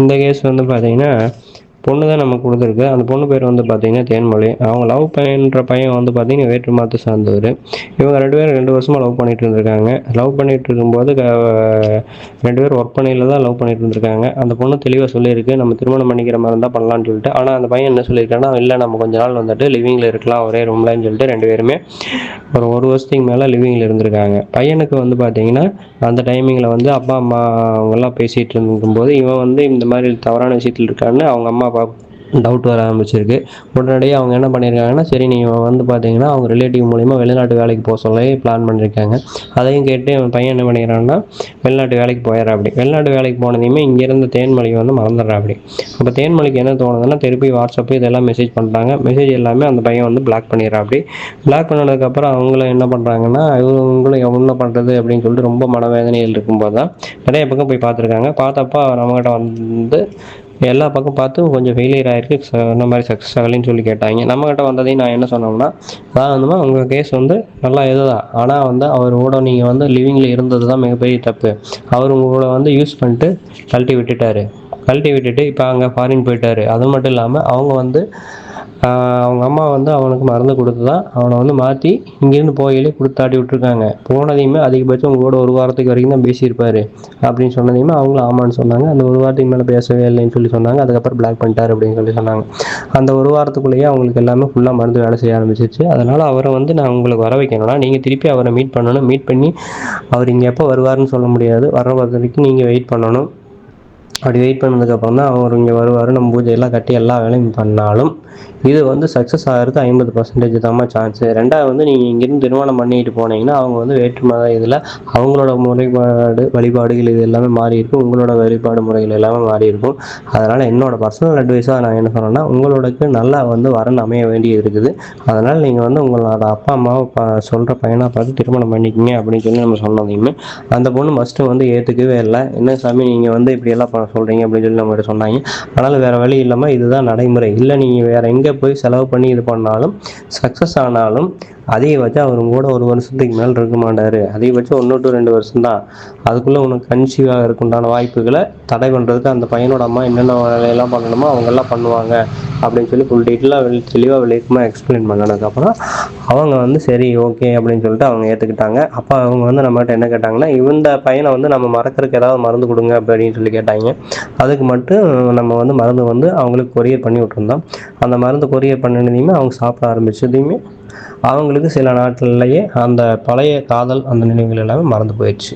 இந்த கேஸ் வந்து பார்த்தீங்கன்னா, பொண்ணு தான் நமக்கு குடுத்துருக்கு. அந்த பொண்ணு பேர் வந்து பார்த்தீங்கன்னா தேன்மொழி. அவங்க லவ் பண்ற பையன் வந்து பார்த்தீங்கன்னா வேற்று மதத்த சார்ந்தவரு. இவங்க 2 பேரும் 2 வருஷமா லவ் பண்ணிட்டு இருந்திருக்காங்க. லவ் பண்ணிட்டு இருக்கும்போது 2 பேரும் ஒர்க் பண்ணையில தான் லவ் பண்ணிட்டு இருந்திருக்காங்க. அந்த பொண்ணு தெளிவா சொல்லியிருக்கு, நம்ம திருமணம் பண்ணிக்கிற மாரி இருந்தா பண்ணலான்னு சொல்லிட்டு. ஆனா அந்த பையன் என்ன சொல்லியிருக்கான்னா, இல்ல நம்ம கொஞ்ச நாள் வந்துட்டு லிவிங்ல இருக்கலாம் ஒரே ரூம்லன்னு சொல்லிட்டு 2 பேருமே ஒரு 1 வருஷத்துக்கு மேல லிவிங்ல இருந்திருக்காங்க. பையனுக்கு வந்து பார்த்தீங்கன்னா, அந்த டைமிங்ல வந்து அப்பா, அம்மா அவங்கலாம் பேசிட்டு இருக்கும்போது, இவன் வந்து இந்த மாரி தவறான விஷயத்துல இருக்கான்னு அவங்க அம்மா, அப்பா டவுட் வர ஆரம்பிச்சிருக்கு. உடனடியா அவங்க என்ன பண்ணியிருக்காங்கன்னா, சரி நீங்க வந்து பார்த்தீங்கன்னா, அவங்க ரிலேட்டிவ் மூலியமா வெளிநாட்டு வேலைக்கு சொல்லி பிளான் பண்ணியிருக்காங்க. அதையும் கேட்டு இவன் பையன் என்ன பண்ணிக்கிறான்னா, வெளிநாட்டு வேலைக்கு போயிடுறாப்படி. வெளிநாட்டு வேலைக்கு போனதையுமே இங்க இருந்த தேன்மொழிய வந்து மறந்துடுறாப்படி. அப்ப தேன்மொழிக்கு என்ன தோணுதுன்னா, திருப்பி வாட்ஸ்அப் இதெல்லாம் மெசேஜ் பண்றாங்க. மெசேஜ் எல்லாமே அந்த பையன் வந்து பிளாக் பண்ணிடுறாப்படி. பிளாக் பண்ணதுக்கப்புறம் அவங்களும் என்ன பண்றாங்கன்னா, இவங்களும் என்ன பண்றது அப்படின்னு சொல்லிட்டு ரொம்ப மனவேதனையில் இருக்கும்போது தான் நிறைய பக்கம் போய் பார்த்துருக்காங்க. பார்த்தப்ப நம்மகிட்ட வந்து எல்லா பக்கம் பார்த்து கொஞ்சம் ஃபெயிலியர் ஆயிருக்கு. இந்த மாதிரி சக்ஸஸ் ஆகலைன்னு சொல்லி கேட்டாங்க. நம்மகிட்ட வந்ததையும் நான் என்ன சொன்னோம்னா, அதாவது வந்துமா உங்கள் கேஸ் வந்து நல்லா இதுதான். ஆனால் வந்து அவர் கூட நீங்கள் வந்து லிவிங்கில் இருந்தது தான் மிகப்பெரிய தப்பு. அவர் உங்க கூட வந்து யூஸ் பண்ணிட்டு கழட்டி விட்டுட்டாரு. கழட்டி விட்டுட்டு இப்போ அங்கே ஃபாரின் போயிட்டாரு. அது மட்டும் இல்லாமல் அவங்க வந்து அவங்க அம்மா வந்து அவனுக்கு மருந்து கொடுத்து தான் அவனை வந்து மாற்றி இங்கேருந்து போகையிலே கொடுத்தாட்டி விட்டுருக்காங்க. போனதையுமே அதிகபட்சம் உங்க கூட 1 வாரத்துக்கு வரைக்கும் தான் பேசியிருப்பாரு அப்படின்னு சொன்னதையுமே அவங்களும் ஆமான்னு சொன்னாங்க. அந்த 1 வாரத்துக்கு மேலே பேசவே இல்லைன்னு சொல்லி சொன்னாங்க. அதுக்கப்புறம் பிளாக் பண்ணிட்டாரு அப்படின்னு சொல்லி சொன்னாங்க. அந்த 1 வாரத்துக்குள்ளேயே அவங்களுக்கு எல்லாமே ஃபுல்லாக மருந்து வேலை செய்ய ஆரம்பிச்சிருச்சு. அதனால் அவரை வந்து நான் உங்களுக்கு வர வைக்கணும்னா நீங்கள் திருப்பி அவரை மீட் பண்ணணும். மீட் பண்ணி அவர் இங்கே எப்போ வருவாருன்னு சொல்ல முடியாது. வர வரைக்கும் நீங்கள் வெயிட் பண்ணணும். அப்படி வெயிட் பண்ணதுக்கப்புறம் தான் அவர் இங்கே வருவார். நம்ம பூஜையெல்லாம் கட்டி எல்லா வேலையும் பண்ணாலும் இது வந்து சக்ஸஸ் ஆகிறதுக்கு 50% தாம்மா சான்ஸு. 2வது வந்து நீங்கள் இங்கேருந்து திருமணம் பண்ணிட்டு போனீங்கன்னா அவங்க வந்து வேற்று மத இதில் அவங்களோட முறைப்பாடு வழிபாடுகள் இது எல்லாமே மாறி இருக்கும். உங்களோட வழிபாடு முறைகள் எல்லாமே மாறி இருக்கும். அதனால் என்னோட பர்சனல் அட்வைஸாக நான் என்ன சொன்னேன்னா, உங்களுக்கு நல்லா வந்து வரன் அமைய வேண்டியது இருக்குது. அதனால் நீங்கள் வந்து உங்களோட அப்பா அம்மாவை சொல்கிற பையனாக பார்த்து திருமணம் பண்ணிக்கிங்க அப்படின்னு சொல்லி நம்ம சொன்னதையுமே அந்த பொண்ணு ஃபஸ்ட்டு வந்து ஏற்றுக்கவே இல்லை. என்ன சாமி நீங்கள் வந்து இப்படியெல்லாம் சொல்கிறீங்க அப்படின்னு சொல்லி நம்மகிட்ட சொன்னாங்க. ஆனாலும் வேறு வழி இல்லாமல் இதுதான் நடைமுறை. இல்லை நீங்கள் வேறு எங்கே போய் செலவு பண்ணி இது பண்ணாலும் சக்ஸஸ் ஆனாலும் அதிகபட்சம் அவர் கூட 1 வருஷத்துக்கு மேலே இருக்க மாட்டார். அதிகபட்சம் 1 to 2 வருஷம் தான். அதுக்குள்ளே உனக்கு கன்சீவ் ஆகிறதுக்குண்டான வாய்ப்புகளை தடை பண்ணுறதுக்கு அந்த பையனோட அம்மா என்னென்ன வேலையெல்லாம் பண்ணணுமோ அவங்கெல்லாம் பண்ணுவாங்க அப்படின்னு சொல்லி ஃபுல் டீட்டெயிலாக தெளிவாக விளக்கமாக எக்ஸ்பிளைன் பண்ணதுக்கப்புறம் அவங்க வந்து சரி ஓகே அப்படின்னு சொல்லிட்டு அவங்க ஏற்றுக்கிட்டாங்க. அப்போ அவங்க வந்து நம்மகிட்ட என்ன கேட்டாங்கன்னா, இந்த பையனை வந்து நம்ம மறக்கிறதுக்கு ஏதாவது மருந்து கொடுங்க அப்படின்னு சொல்லி கேட்டாங்க. அதுக்கு மட்டும் நம்ம வந்து மருந்து வந்து அவங்களுக்கு கொரியர் பண்ணி விட்டுருந்தோம். அந்த மருந்து கொரியர் பண்ணினதையுமே அவங்க சாப்பிட ஆரம்பிச்சதையுமே அவங்களுக்கு சில நாட்கள்லேயே அந்த பழைய காதல் அந்த நினைவுகள் எல்லாமே மறந்து போயிடுச்சு.